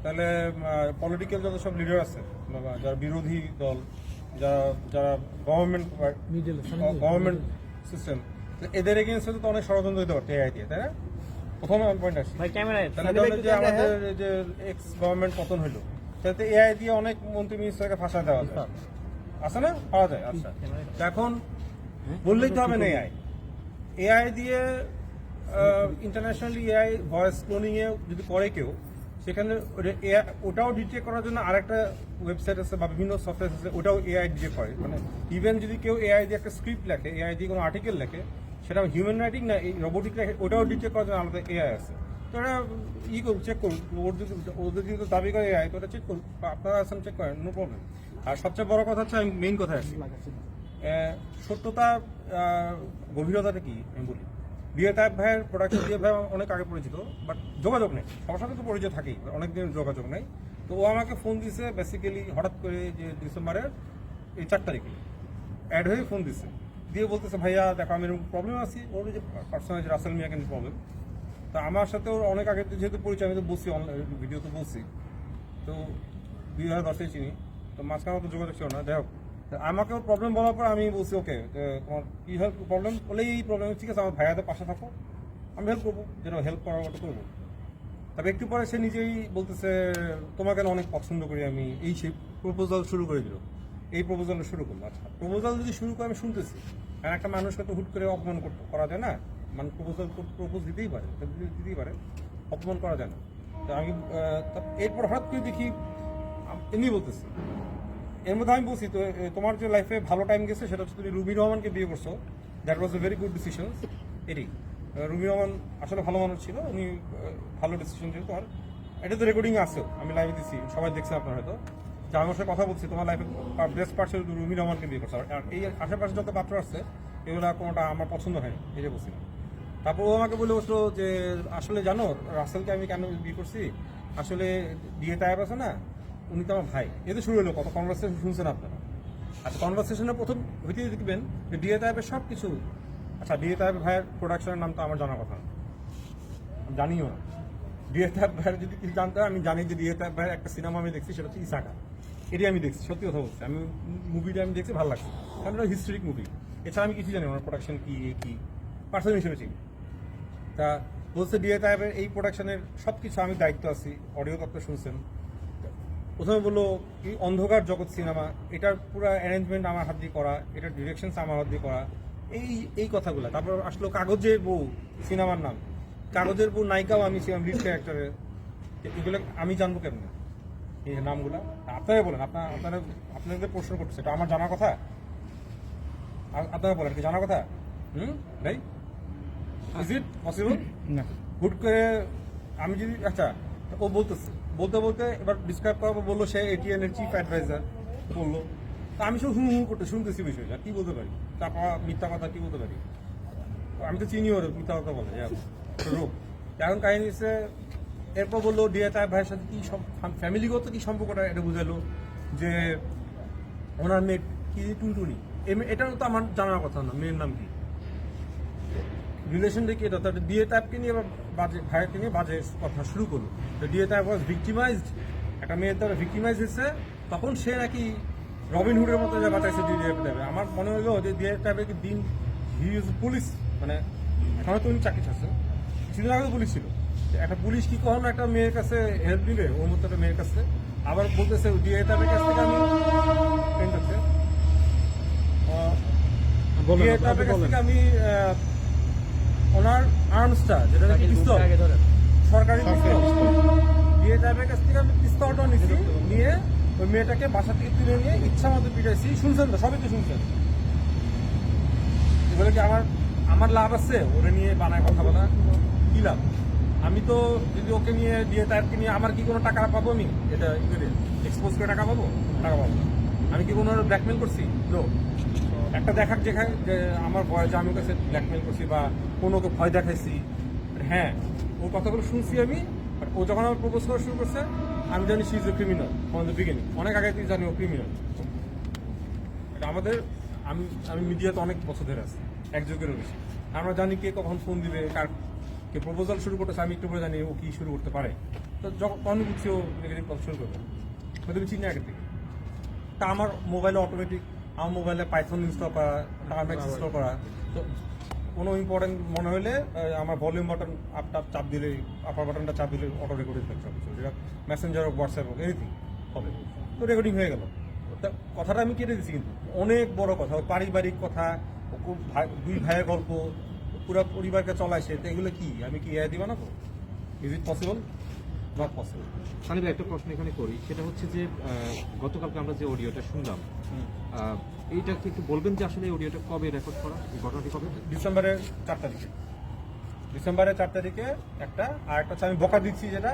তাহলে পলিটিক্যাল যত সব লিডার আছে যারা বিরোধী দল, যারা যারা গভর্নমেন্ট সিস্টেম, এদের এগেন্স্টে তো অনেক ষড়যন্ত্র দিতে পারতো এআই দিয়ে, তাই না? প্রথমে পয়েন্ট আসছে তাহলে যে আমাদের যে এক্স গভর্নমেন্ট পতন হইলো, তাতে এআই দিয়ে অনেক মন্ত্রী মিনিস্টারকে ফাঁসা দেওয়া যায়, আছে না? পাওয়া যায়। আচ্ছা, এখন বললেই তো হবে না, এআই দিয়ে ইন্টারন্যাশনালি এআই ভয়েস ক্লোনিং এ যদি করে কেউ, সেখানে ওটাও ডিটেক্ট করার জন্য আরেকটা ওয়েবসাইট আছে বা বিভিন্ন সফটওয়্যার আছে, ওটাও এআই ডিটেক্ট করে। মানে ইভেন যদি কেউ এআই দিয়ে একটা স্ক্রিপ্ট লেখে, এআই দিয়ে কোনো আর্টিকেল লেখে, সেটা হিউম্যান রাইটিং না এই রোবোটিক লেখে, ওটাও ডিটেক্ট করার জন্য আলাদা এআই আছে। তো ওরা করুন, চেক করুন, ওদের যদি দাবি করে এআই, তো ওটা চেক করুন, আপনারা আসেন চেক করেন, নো প্রবলেম। আর সবচেয়ে বড় কথা হচ্ছে, আমি মেইন কথায় আসি, সত্যতা গভীরতাটা কি আমি বলি। দিয়ে তাইব ভাইয়ের প্রোডাকশন দিয়ে ভাই অনেক আগে পরিচিত, বাট যোগাযোগ নেই, সবার সাথে তো পরিচয় থাকেই, অনেকদিন যোগাযোগ নেই। তো ও আমাকে ফোন দিছে বেসিক্যালি হঠাৎ করে, যে ডিসেম্বরের এই 4 তারিখে অ্যাড হয়ে ফোন দিছে, দিয়ে বলতেছে ভাইয়া দেখো আমি এরকম প্রবলেম আছি, ওর যে পার্সোনাল রাসেল মিয়া কিন্তু প্রবলেম। তো আমার সাথে ওর অনেক আগে যেহেতু পরিচয়, আমি তো বলছি ভিডিও তো বলছি, তো 2010-এ চিনি, তো মাঝখানে তো যোগাযোগ ছিল না। যাই হোক, আমাকে প্রবলেম বলার পর আমি বলছি ওকে, তোমার কি হেল্প প্রবলেম বলে, এই প্রবলেম, ঠিক আছে আমার ভাইয়াদের পাশে থাকো, আমি হেল্প করবো, যেটা হেল্প করার মতো করবো। তবে একটু পরে সে নিজেই বলতেছে তোমাকে অনেক পছন্দ করি আমি, এই সেই প্রপোজাল শুরু করে দিল, এই প্রপোজালটা শুরু করলো। আচ্ছা, প্রপোজাল যদি শুরু করে আমি শুনতেছি, কারণ একটা মানুষকে তো হুট করে অপমান করা যায় না, মানে প্রপোজ দিতেই পারে, অপমান করা যায় না। তো আমি এরপর হঠাৎ করে দেখি এমনি বলতেছি, এর মধ্যে আমি বলছি তো তোমার যে লাইফে ভালো টাইম গেছে সেটা হচ্ছে তুমি রুমি রহমানকে বিয়ে করছো, that was a very good decision. এটি রুমি রহমান আসলে ভালো মানুষ ছিল, উনি ভালো ডিসিশন ছিল তোমার। এটা তো রেকর্ডিং আছে, আমি লাইভে দিচ্ছি, সবাই দেখছে আপনার হয়তো, যে আমার সাথে কথা বলছি, তোমার লাইফে বেস্ট পার্ট ছিল রুমি রহমানকে বিয়ে করছো। আর এই আশেপাশে যত পাত্র আসছে এগুলো কোনোটা আমার পছন্দ হয়নি, এই যে বলছিলাম। তারপর ও আমাকে বলে বসলো যে আসলে জানো রাসেলকে আমি কেন বিয়ে করছি, আসলে বিয়ে টাইপ আছে না, উনি তো আমার ভাই। এতে শুরু হলো, কত কনভারসেশন শুনছেন আপনারা। আচ্ছা, কনভারসেশনের প্রথম হইতে দেখবেন যে ডিএ টাইপের সব কিছু। আচ্ছা, ডিএ টাইপের ভাইয়ের প্রোডাকশনের নাম তো আমার জানার কথা না, জানিও না। ডিএ টাইপ ভাইয়ের যদি কিছু জানতে হয়, আমি জানি যে ডিএ টাইপ ভাইয়ের একটা সিনেমা আমি দেখছি, সেটা হচ্ছে ইসাকা। এটি আমি দেখছি, সত্যি কথা বলছি, আমি মুভিটা আমি দেখছি, ভালো লাগছে, কারণ এটা হিস্ট্রিক মুভি। এছাড়া আমি কিছু জানি ওনার প্রোডাকশন কি পার্সন হিসেবে চিনি। তা বলছে ডিএ টাইপের এই প্রোডাকশনের সব কিছু আমি দায়িত্ব আছি, অডিও তত্ত্ব শুনছেন। প্রথমে বললো কি অন্ধকার জগৎ সিনেমা, এটার পুরো অ্যারেঞ্জমেন্ট আমার হাত দিয়ে করা, এটার ডিরেকশন আমার হাত দিয়ে করা, এই কথাগুলো। তারপর আসলো কাগজের বউ সিনেমার নাম, কাগজের বউ নায়িকাও আমি ছিলাম লিড ক্যারেক্টারের। এগুলো আমি জানবো কেমন এই নামগুলো? আপনারা বলেন, আপনাদের প্রশ্ন করতেছে, এটা আমার জানার কথা? আপনারা বলেন কি জানার কথা? ভাই, ইজ ইট পসিবল? না, হুট করে আমি যদি, আচ্ছা ও বলতেছে, বলতে এবার ডিসক্রাইব করার পর বললো সে এটিএন এর চিফ অ্যাডভাইজার বললো। তা আমি সব শুনতেছি বিষয়টা, কি বলতে পারি? তারপর মিথ্যা কথা কি বলতে পারি? আমি তো চিনি ওর মিথ্যা কথা বলে রোগ। এখন কাহিনী হচ্ছে, এরপর বললো ডিএ টাইপ ভাইয়ের সাথে কি ফ্যামিলিগত কি সম্পর্কটা, এটা বুঝালো যে ওনার মেয়ে কি টুনটুনি, এটাও তো আমার জানার কথা না, মেয়ের নাম কি, রিলেশন দেখি এটা। তাহলে ডিএ টাইপকে নিয়ে বাজে, ভাইয়াকে নিয়ে বাজে কথা শুরু করলো। তো ডিএ টাইপ ওয়াজ ভিক্টিমাইজড, একটা মেয়ের দ্বারা ভিক্টিমাইজ হয়েছে, তখন সে নাকি রবিন হুডের মতো যে বাঁচাইছে ডিএ টাইপে। আমার মনে হলো যে ডিএ টাইপের কি দিন, হি ইজ পুলিশ, মানে এখনো তো উনি চাকরি আছে, কিছুদিন আগে তো পুলিশ ছিল। একটা পুলিশ কি কখনো একটা মেয়ের কাছে হেল্প নিবে, ওর মতো একটা মেয়ের কাছে? আবার বলতেছে ডিএ টাইপের কাছ থেকে আমি ডিএ টাইপের কাছ থেকে আমি ওনার আর্মসটা, যেটা নাকি পিস্তল, সরকারি পিস্তল, ডিএ টাইপের কাছ থেকে আমি পিস্তলটা নিচ্ছি, নিয়ে ওই মেয়েটাকে বাসা থেকে তুলে নিয়ে ইচ্ছা মতো পিটাইছি। শুনছেন তো, সবই তো শুনছেন। এগুলো কি আমার লাভ আছে ওরে নিয়ে বানায় কথা বলা? কি লাভ? আমি তো যদি ওকে নিয়ে ডিএ টাইপকে নিয়ে, আমার কি কোনো টাকা পাবো? আমি এটা এক্সপোজ করে টাকা পাবো? টাকা পাবো না। আমি কি কোনো ব্ল্যাকমেল করছি? নো। একটা দেখাক যেখানে যে আমার ভয়, যে আমি কাছে ব্ল্যাকমেল করছি বা কোনোকে ভয় দেখাইছি, হ্যাঁ ওর কথাগুলো শুনছি আমি। বাট ও যখন আমার প্রপোজ করা শুরু করছে, আমি জানি she is a criminal from the beginning, অনেক আগে থেকে জানি ও ক্রিমিনাল। এটা আমাদের, আমি মিডিয়াতে অনেক বছর ধরে আছি, এক যুগেরও বেশি। আমরা জানি কে কখন ফোন দিবে, কে প্রপোজাল শুরু করতেছে, আমি একটু করে জানি ও কি শুরু করতে পারে। তো যখন বুঝছি ও নেগেটিভ কল শুরু করবে, হয়তো আমি চিনি আগে থেকে। তা আমার মোবাইলে অটোমেটিক, আমার মোবাইলে পাইথন ইনস্টল করা, টার্মেক্স ইনস্টল করা, তো কোনো ইম্পর্টেন্ট মনে হলে আমার ভলিউম বাটন চাপ দিলে, আপার বাটনটা চাপ দিলে অটো রেকর্ডিং হয়ে যাবে, যেটা মেসেঞ্জার হোক, হোয়াটসঅ্যাপ হোক, এনিথিং হবে, তো রেকর্ডিং হয়ে গেল। তা কথাটা আমি কেটে দিচ্ছি, কিন্তু অনেক বড় কথা, পারিবারিক কথা, দুই ভাইয়ের গল্প, পুরো পরিবারকে চলায় সে, তো এগুলো কি আমি কি এআই দিবা না? তো is it possible? Not possible. Sunny ভাই, একটা প্রশ্ন এখানে করি, সেটা হচ্ছে যে গতকালকে আমরা যে অডিওটা শুনলাম, এইটা কি একটু বলবেন যে আসলে এই অডিওটা কবে রেকর্ড করা, এই ঘটনাটি কবে? ডিসেম্বরের 4 তারিখে। ডিসেম্বরের 4 তারিখে একটা, আর একটা হচ্ছে আমি বকা দিচ্ছি যেটা